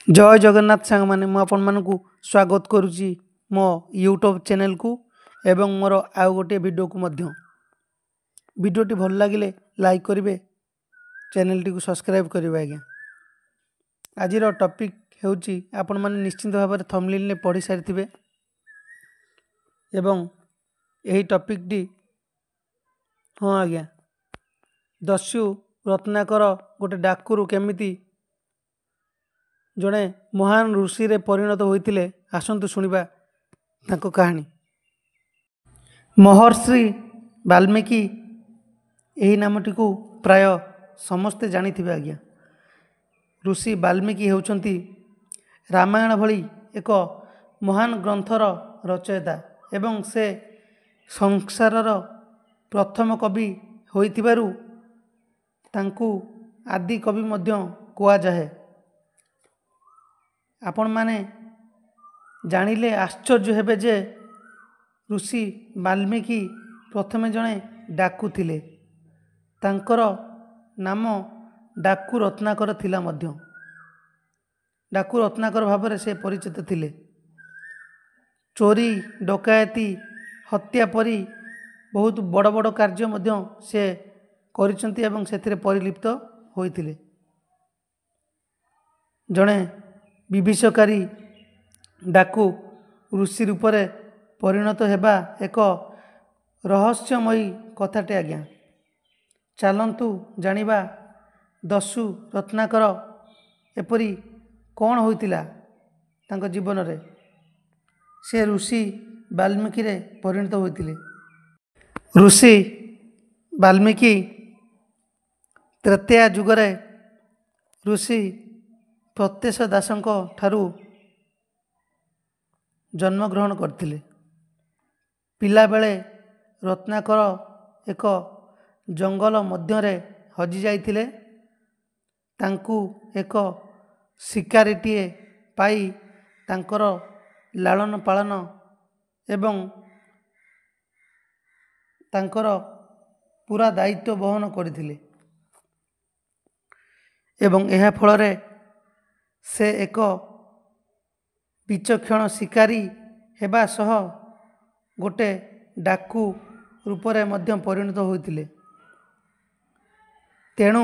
जय जगन्नाथ सांग माने मु आपण मानकु स्वागत करुची मो यूट्यूब चैनल को एवं मोर आउ गोटे वीडियो को मध्य वीडियोटी भल लागिले लाइक करिवे चैनल टी को सब्सक्राइब करिवे आज्ञा। आज टॉपिक हेउची आपण माने निश्चित भाव में थंबनेल ने पढ़ी सारिथिबे एवं यही टॉपिक टी हाँ आज्ञा दस्यु रत्नाकर गोटे डाकुरु केमिति जड़े महान ऋषि रे परिणत होइतिले आसंतु सुनिबा ताको कहानी। महर्षि वाल्मीकि यही नामटी को प्राय समस्ते जानिथिबे आज्ञा। ऋषि वाल्मीकि हेउचंती रामायण भली एक महान ग्रंथर रचयिता एवं से संसारर प्रथम कवि होइतिबारु तांकु आदि कवि मध्य कुआ जाए। आपण माने जानिले आश्चर्य हेबे जे ऋषि वाल्मीकि प्रथमे जणे डाकू थिले, तांकर नाम डाकू रत्नाकर थिला मध्य। डाकू रत्नाकर भाबरे से परिचित थिले। चोरी डकायती हत्या परी बहुत बड़ बड़ कार्य मध्य से करिसंती एवं सेथिरे परिलिप्त होइथिले। जणे विभीषकारी डाकू ऋषि रूप में परिणत हेबा एक रहस्यमयी कथाटे आज्ञा। चलतु जानिबा दस्यु रत्नाकर एपरी कौन होइतिला तांको जीवन रे से ऋषि वाल्मीकि रे परिणत होइतिले। ऋषि वाल्मीकि त्रेतया जुगरे ऋषि प्रत्येश दासंको ठारू जन्म ग्रहण करथिले। पिला बेले रत्नाकर एक जंगल मध्यरे हजि जाइथिले। तांकु एक शिकारीटीए पाई तांकर लालन पालन एवं तांकर पूरा दायित्व बहन करथिले एवं एहा फलरे से एक विचक्षण शिकारी हेबा सह गोटे डाकू रूपरे मध्य परिणत होइतिले। तेणु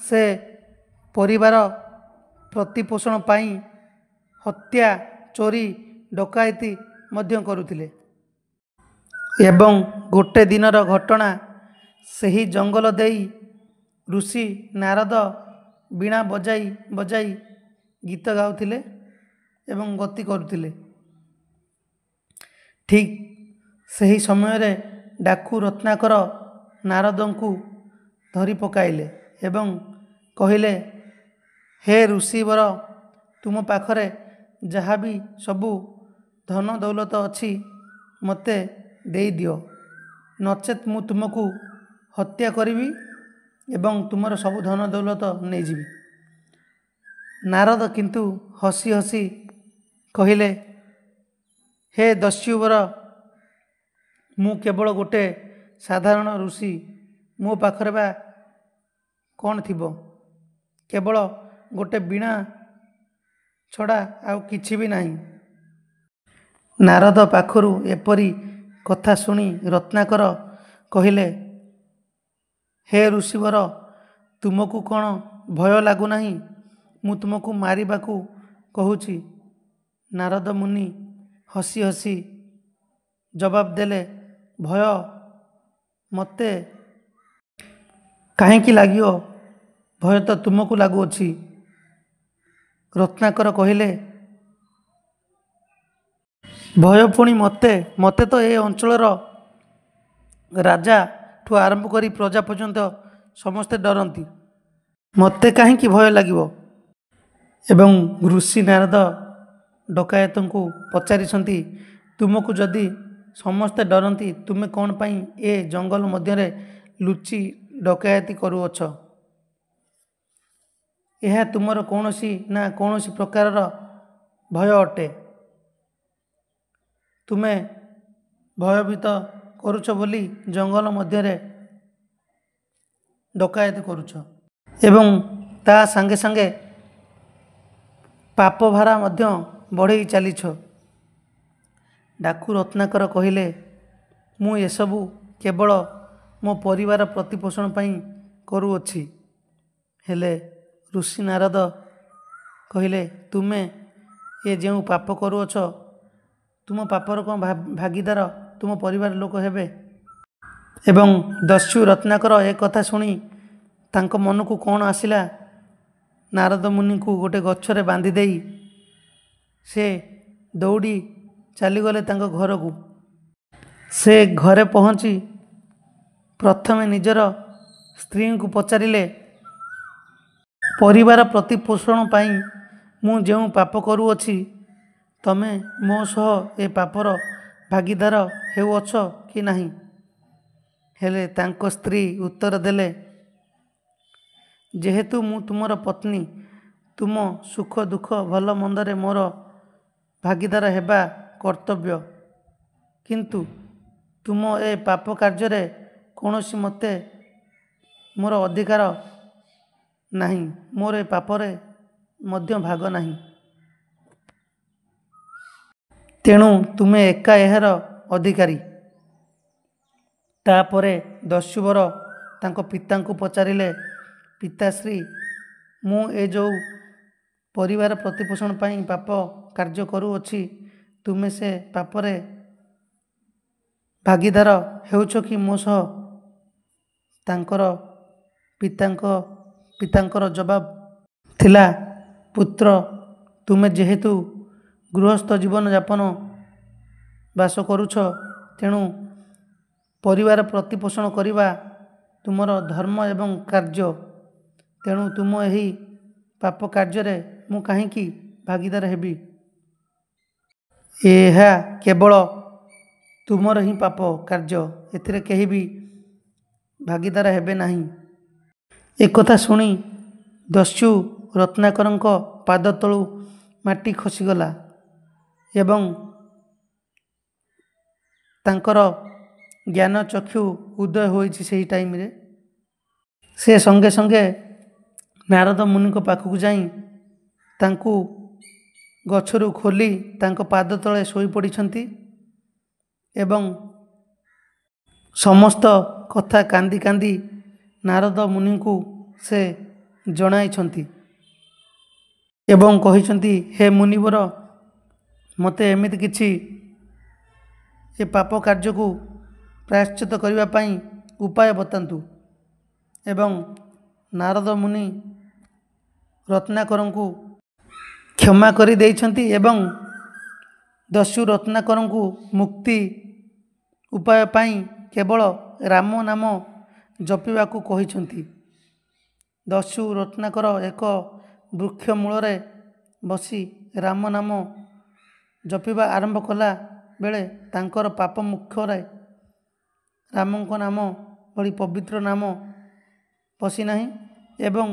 से परिवार प्रतिपोषण पाई हत्या चोरी डकायती मध्य करुथिले एवं गोटे दिनर घटना सही जंगल देई ऋषि नारद बीणा बजाई बजाई गीत गाउथिले एवं गति करुथिले। ठीक सही समय रे डाकू रत्नाकर नारदंकु धरी पकाइले एवं कहिले, हे ऋषिवर तुम पाखरे जहाँ भी सबू धन दौलत अच्छी मते देई दियो, नचेत मु तुमको हत्या करिवी एवं तुमर सबू धन दौलत नहीं जीवी। नारद किंतु हसी हसी कहिले, हे दस्युवर मु केवल गोटे साधारण ऋषि, मो पाखरे बा कौन थिबो, केवल गोटे बीणा छड़ा आउ किछि भी नहीं। नारद पाखरु एपरी कथा सुनी रत्नाकर कहिले, हे ऋषिवर तुमको कौन भय लागू नहीं, मु तुमको मारिबाकू कहूची। नारद मुनि हसी हसी जवाब देले, भय मते काहेकि लागियो, भय तो तुमको लागुअछि। रत्नाकर कहिले, भय पुणी मते मते तो ए अंचलर राजा ठू आरंभ करी प्रजा पर्यंत समस्ते डरंती, मते काहेकि भय लागिबो। एवं ऋषि नारद डकायतंकु पचारिसंती, तुमको जदि समस्ते डरंती तुमे कौन पाई ए जंगल मध्यरे लुचि डकायती करूअछ। यह तुमर कौनसी ना कौनसी प्रकारर भय अटे, तुमे भयभीत करुछ बोली जंगल मध्यरे डकायत करुछ। एवं ता संगे संगे ପାପ ଭାରା ମଧ୍ୟ ବଢ଼େଇ ଚାଲିଛ। ଡାକୁ ରତ୍ନାକର କହିଲେ, ମୁଁ ଏସବୁ କେବଳ ମୋ ପରିବାର ପ୍ରତିପୋଷଣ ପାଇଁ କରୁଅଛି। ହେଲେ ଋଷି ନାରଦ କହିଲେ, ତୁମେ ଏ ଯେଉଁ ପାପ କରୁଅଛ, ତୁମ ପାପର କ'ଣ ଭାଗିଦାର ତୁମ ପରିବାର ଲୋକ ହେବେ? ଏବଂ ଦସ୍ୟୁ ରତ୍ନାକର ଏ କଥା ଶୁଣି ତାଙ୍କ ମନକୁ କ'ଣ ଆସିଲା, ନାରଦ ମୁନିଙ୍କୁ ଗୋଟେ ଗଛରେ ବାନ୍ଧି ଦେଇ ସେ ଦୌଡ଼ି ଚାଲିଗଲେ ତାଙ୍କ ଘରକୁ। ସେ ଘରେ ପହଞ୍ଚି ପ୍ରଥମେ ନିଜର ସ୍ତ୍ରୀଙ୍କୁ ପଚାରିଲେ, ପରିବାର ପ୍ରତିପୋଷଣ ପାଇଁ ମୁଁ ଯେଉଁ ପାପ କରୁଅଛି, ତମେ ମୋ ସହ ଏ ପାପର ଭାଗିଦାର ହେଉଅଛ କି ନାହିଁ? ହେଲେ ତାଙ୍କ ସ୍ତ୍ରୀ ଉତ୍ତର ଦେଲେ, ଯେହେତୁ ମୁଁ ତୁମର ପତ୍ନୀ, ତୁମ ସୁଖ ଦୁଃଖ ଭଲ ମନ୍ଦରେ ମୋର ଭାଗିଦାର ହେବା କର୍ତ୍ତବ୍ୟ। କିନ୍ତୁ ତୁମ ଏ ପାପ କାର୍ଯ୍ୟରେ କୌଣସି ମତେ ମୋର ଅଧିକାର ନାହିଁ, ମୋର ଏ ପାପରେ ମଧ୍ୟ ଭାଗ ନାହିଁ। ତେଣୁ ତୁମେ ଏକା ଏହାର ଅଧିକାରୀ। ତାପରେ ଦସ୍ୟୁବର ତାଙ୍କ ପିତାଙ୍କୁ ପଚାରିଲେ, ପିତାଶ୍ରୀ, ମୁଁ ଏ ଯେଉଁ ପରିବାର ପ୍ରତିପୋଷଣ ପାଇଁ ପାପ କାର୍ଯ୍ୟ କରୁଅଛି, ତୁମେ ସେ ପାପରେ ଭାଗିଦାର ହେଉଛ କି ମୋ ସହ? ତାଙ୍କର ପିତାଙ୍କର ଜବାବ ଥିଲା, ପୁତ୍ର, ତୁମେ ଯେହେତୁ ଗୃହସ୍ଥ ଜୀବନ ଯାପନ ବାସ କରୁଛ, ତେଣୁ ପରିବାର ପ୍ରତିପୋଷଣ କରିବା ତୁମର ଧର୍ମ ଏବଂ କାର୍ଯ୍ୟ। ତେଣୁ ତୁମ ଏହି ପାପ କାର୍ଯ୍ୟରେ ମୁଁ କାହିଁକି ଭାଗିଦାର ହେବି? ଏହା କେବଳ ତୁମର ହିଁ ପାପ କାର୍ଯ୍ୟ, ଏଥିରେ କେହି ବି ଭାଗିଦାର ହେବେ ନାହିଁ। ଏକଥା ଶୁଣି ଦସ୍ୟୁ ରତ୍ନାକରଙ୍କ ପାଦ ତଳୁ ମାଟି ଖସିଗଲା ଏବଂ ତାଙ୍କର ଜ୍ଞାନ ଚକ୍ଷୁ ଉଦୟ ହୋଇଛି। ସେହି ଟାଇମରେ ସେ ସଙ୍ଗେ ସଙ୍ଗେ ନାରଦ ମୁନିଙ୍କ ପାଖକୁ ଯାଇ ତାଙ୍କୁ ଗଛରୁ ଖୋଲି ତାଙ୍କ ପାଦ ତଳେ ଶୋଇପଡ଼ିଛନ୍ତି ଏବଂ ସମସ୍ତ କଥା କାନ୍ଦି କାନ୍ଦି ନାରଦ ମୁନିଙ୍କୁ ସେ ଜଣାଇଛନ୍ତି ଏବଂ କହିଛନ୍ତି, ହେ ମୁନିବର, ମୋତେ ଏମିତି କିଛି ଏ ପାପ କାର୍ଯ୍ୟକୁ ପ୍ରାୟଶ୍ଚିତ କରିବା ପାଇଁ ଉପାୟ ବତାନ୍ତୁ। ଏବଂ ନାରଦ ମୁନି ରତ୍ନାକରଙ୍କୁ କ୍ଷମା କରି ଦେଇଛନ୍ତି ଏବଂ ଦସ୍ୟୁ ରତ୍ନାକରଙ୍କୁ ମୁକ୍ତି ଉପାୟ ପାଇଁ କେବଳ ରାମ ନାମ ଜପିବାକୁ କହିଛନ୍ତି। ଦସ୍ୟୁ ରତ୍ନାକର ଏକ ବୃକ୍ଷ ମୂଳରେ ବସି ରାମ ନାମ ଜପିବା ଆରମ୍ଭ କଲା ବେଳେ ତାଙ୍କର ପାପ ମୁଖରେ ରାମଙ୍କ ନାମ ଭଳି ପବିତ୍ର ନାମ ପଶିନାହିଁ ଏବଂ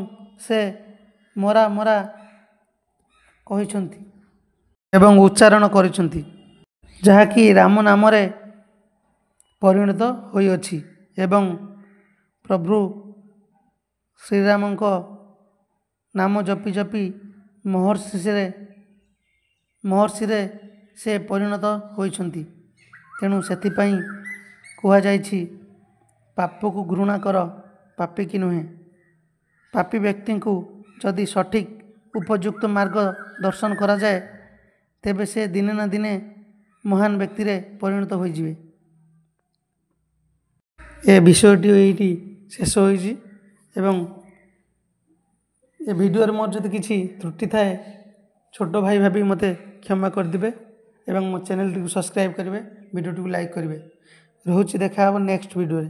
ସେ ମରା ମରା କହିଛନ୍ତି ଏବଂ ଉଚ୍ଚାରଣ କରିଛନ୍ତି, ଯାହାକି ରାମ ନାମରେ ପରିଣତ ହୋଇଅଛି। ଏବଂ ପ୍ରଭୁ ଶ୍ରୀରାମଙ୍କ ନାମ ଜପି ଜପି ମହର୍ଷିରେ ସେ ପରିଣତ ହୋଇଛନ୍ତି। ତେଣୁ ସେଥିପାଇଁ କୁହାଯାଇଛି, ପାପକୁ ଘୃଣା କର, ପାପୀ କି ନୁହେଁ। ପାପୀ ବ୍ୟକ୍ତିଙ୍କୁ ଯଦି ସଠିକ୍ ଉପଯୁକ୍ତ ମାର୍ଗ ଦର୍ଶନ କରାଯାଏ, ତେବେ ସେ ଦିନେ ନା ଦିନେ ମହାନ ବ୍ୟକ୍ତିରେ ପରିଣତ ହୋଇଯିବେ। ଏ ବିଷୟଟି ଏଇଠି ଶେଷ ହୋଇଛି ଏବଂ ଏ ଭିଡ଼ିଓରେ ମୋର ଯଦି କିଛି ତ୍ରୁଟି ଥାଏ, ଛୋଟ ଭାଇ ଭାବି ମୋତେ କ୍ଷମା କରିଦେବେ ଏବଂ ମୋ ଚ୍ୟାନେଲଟିକୁ ସବସ୍କ୍ରାଇବ୍ କରିବେ, ଭିଡ଼ିଓଟିକୁ ଲାଇକ୍ କରିବେ। ରହୁଛି, ଦେଖା ହେବ ନେକ୍ସଟ ଭିଡ଼ିଓରେ।